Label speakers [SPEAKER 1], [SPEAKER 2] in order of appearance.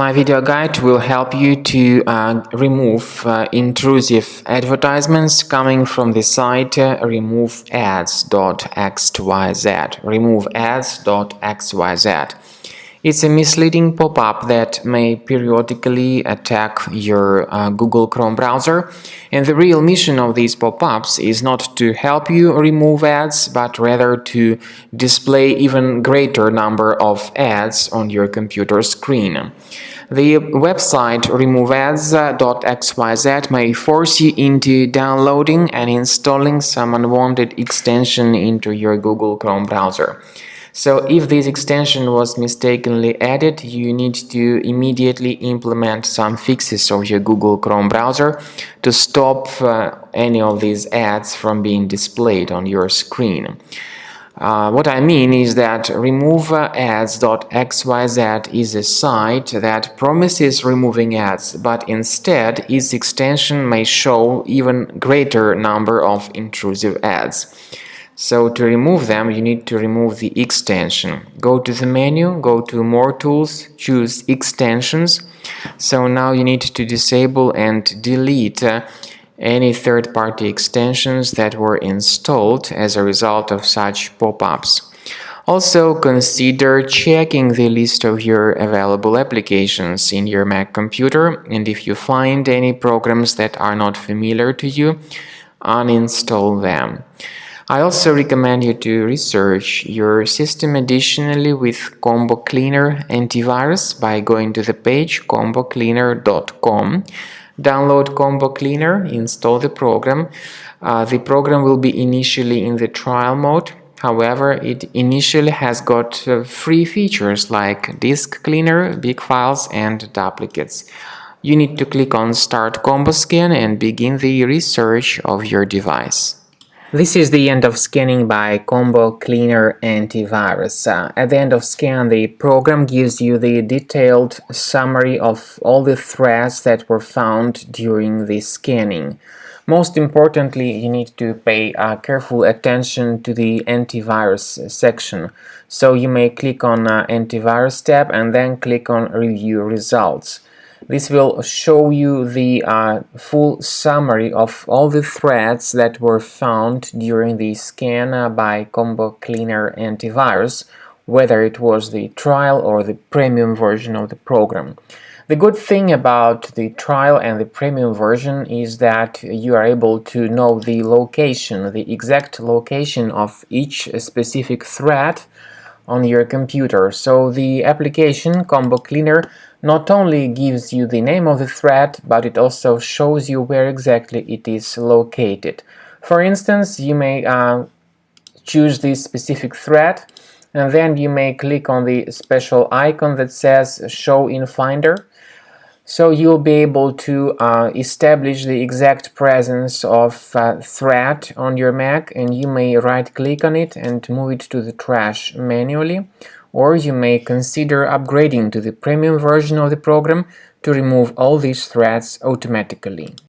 [SPEAKER 1] My video guide will help you to remove intrusive advertisements coming from the site Remove-ads.xyz. Remove-ads.xyz. It's a misleading pop-up that may periodically attack your Google Chrome browser, and the real mission of these pop-ups is not to help you remove ads, but rather to display even greater number of ads on your computer screen. The website Remove-ads.xyz may force you into downloading and installing some unwanted extension into your Google Chrome browser. So if this extension was mistakenly added, you need to immediately implement some fixes of your Google Chrome browser to stop any of these ads from being displayed on your screen. What I mean is that Remove-ads.xyz is a site that promises removing ads, but instead its extension may show even greater number of intrusive ads. So to remove them, you need to remove the extension. Go to the menu, go to More Tools, choose Extensions. So now you need to disable and delete any third-party extensions that were installed as a result of such pop-ups. Also, consider checking the list of your available applications in your Mac computer, and if you find any programs that are not familiar to you, uninstall them. I also recommend you to research your system additionally with Combo Cleaner antivirus by going to the page combocleaner.com. Download Combo Cleaner, install the program. The program will be initially in the trial mode. However, it initially has got free features like disk cleaner, big files, and duplicates. You need to click on Start Combo Scan and begin the research of your device. This is the end of scanning by Combo Cleaner Antivirus. At the end of scan, the program gives you the detailed summary of all the threads that were found during the scanning. Most importantly, you need to pay careful attention to the antivirus section. So you may click on Antivirus tab and then click on Review Results. This will show you the full summary of all the threads that were found during the scan by Combo Cleaner Antivirus, whether it was the trial or the premium version of the program. The good thing about the trial and the premium version is that you are able to know the location, the exact location of each specific thread on your computer. So the application Combo Cleaner not only gives you the name of the thread, but it also shows you where exactly it is located. For instance, you may choose this specific thread, and then you may click on the special icon that says Show in Finder. So you'll be able to establish the exact presence of thread on your Mac, and you may right-click on it and move it to the trash manually, or you may consider upgrading to the premium version of the program to remove all these threads automatically.